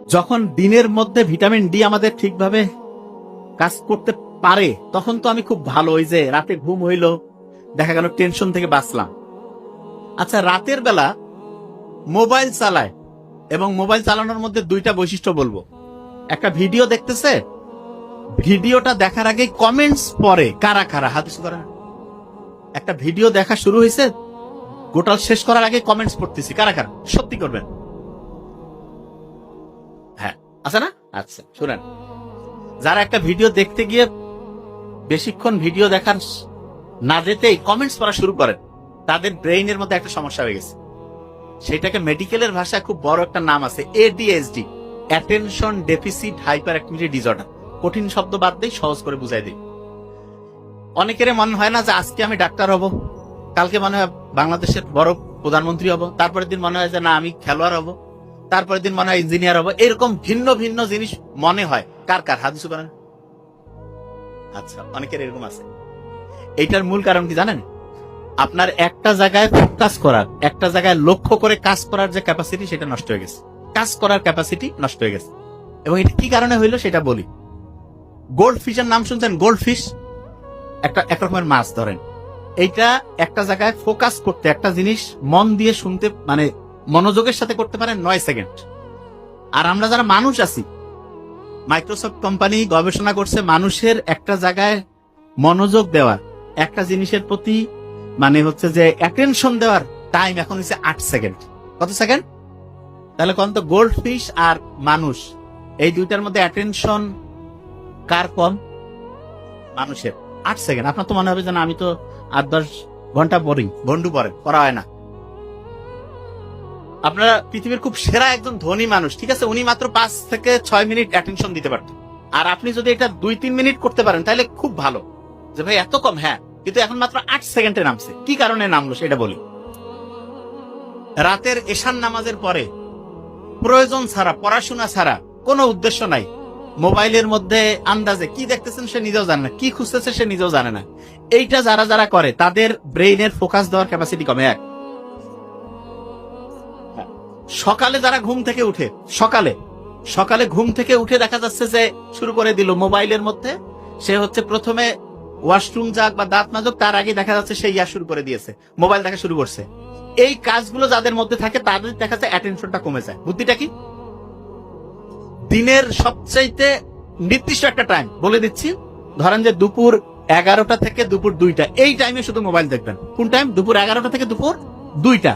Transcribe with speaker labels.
Speaker 1: যখন দিনের মধ্যে ভিটামিন ডি আমাদের ঠিকভাবে কাজ করতে পারে তখন তো আমি খুব ভালো, ওই যে রাতে ঘুম হইল, দেখা গেল টেনশন থেকে বাঁচলাম। আচ্ছা, রাতের বেলা মোবাইল চালায় এবং মোবাইল চালানোর মধ্যে দুইটা বৈশিষ্ট্য বলবো। একটা ভিডিও দেখতেছে, ভিডিওটা দেখার আগে কমেন্টস পড়ে কারা কারা হাত উঁচু করে। একটা ভিডিও দেখা শুরু হয়েছে, গোটাল শেষ করার আগে কমেন্টস পড়তেছি কারা কারা, সত্যি করবেন? হ্যাঁ, আছে না? আচ্ছা শুনেন, যারা একটা ভিডিও দেখতে গিয়ে বেশিক্ষণ ভিডিও দেখার না যেতেই কমেন্টস পড়া শুরু করেন, তাদের ব্রেইনের মধ্যে একটা সমস্যা হয়ে গেছে। সেটাকে মেডিকেলের ভাষায় খুব বড় একটা নাম আছে, ADHD, attention deficit hyper activity disorder. কঠিন শব্দ বাদ দেই, সহজ করে বুঝাই দিই। অনেকের মনে হয় না যে আজকে আমি ডাক্তার হব, কালকে মনে হয় বাংলাদেশের বড় প্রধানমন্ত্রী হব, তারপরের দিন মনে হয় যে না আমি খেলোয়াড় হব, তারপরের দিন মনে হয় ইঞ্জিনিয়ার হব। এরকম ভিন্ন ভিন্ন জিনিস মনে হয়। কার কার হাত উঁচু করেন? আচ্ছা, অনেকের এরকম আছে। এইটার মূল কারণ কি জানেন? আপনার একটা জায়গায় ফোকাস করার, একটা জায়গায় লক্ষ্য করে কাজ করার যে ক্যাপাসিটি, সেটা নষ্ট হয়ে গেছে। কাজ করার ক্যাপাসিটি নষ্ট হয়ে গেছে। এবং এটা কি কারণে হইলো সেটা বলি। গোল্ড ফিশের নাম শুনছেন? গোল্ড ফিশ এক রকমের মাছ ধরেন। এইটা একটা জায়গায় ফোকাস করতে, একটা জিনিস মন দিয়ে শুনতে, মানে মনোযোগের সাথে করতে পারে 9 সেকেন্ড। আর আমরা যারা মানুষ আছি, মাইক্রোসফট কোম্পানি গবেষণা করছে মানুষের একটা জায়গায় মনোযোগ দেওয়ার, একটা জিনিসের প্রতি মানে হচ্ছে যে অ্যাটেনশন দেওয়ার টাইম এখন হচ্ছে 8 সেকেন্ড। কত সেকেন্ড? তাহলে কোন তো গোল্ড ফিশ আর মানুষ, এই দুইটার মধ্যে অ্যাটেনশন কার কম? মানুষের। 8 সেকেন্ড। আপনার তো মনে হবে যে না আমি তো 8-10 ঘন্টা পড়ি, ভন্ডু পড়া হয় না। আপনারা পৃথিবীর খুব সেরা একজন ধনী মানুষ, ঠিক আছে, উনি মাত্র 5 থেকে 6 মিনিট অ্যাটেনশন দিতে পারতেন। আর আপনি যদি এটা 2-3 মিনিট করতে পারেন তাহলে খুব ভালো। যে ভাই এত কম, হ্যাঁ, কিন্তু এখন মাত্র 8 সেকেন্ডে নামছে। কি কারণে নামলো সেটা বলি। রাতের এশার নামাজের পরে প্রয়োজন ছাড়া, পড়াশোনা ছাড়া, কোনো উদ্দেশ্য নাই, মোবাইলের মধ্যে আন্দাজে কি দেখতেছেন সে নিজেও জানে না, কি খুঁজতেছে সে নিজেও জানে না। এইটা যারা যারা করে তাদের ব্রেইনের ফোকাস দেওয়ার ক্যাপাসিটি কমে। এক, সকালে যারা ঘুম থেকে উঠে, সকালে ঘুম থেকে উঠে দেখা যাচ্ছে যে শুরু করে দিল মোবাইলের মধ্যে, সে হচ্ছে প্রথমে ওয়াশরুম যাক বা দাঁত মাজুক, তার আগে দেখা যাচ্ছে সে শুরু করে দিয়েছে, মোবাইল দেখা শুরু করছে। এই কাজগুলো যাদের মধ্যে থাকে তাদের দেখা যায় অ্যাটেনশনটা কমে যায়। বুদ্ধিটা কি? দিনের সবচাইতে নির্দিষ্ট একটা টাইম বলে দিচ্ছি, ধরেন যে দুপুর 11টা থেকে দুপুর 2টা, এই টাইমে শুধু মোবাইল দেখবেন। কোন টাইম? দুপুর 11টা থেকে দুপুর 2টা।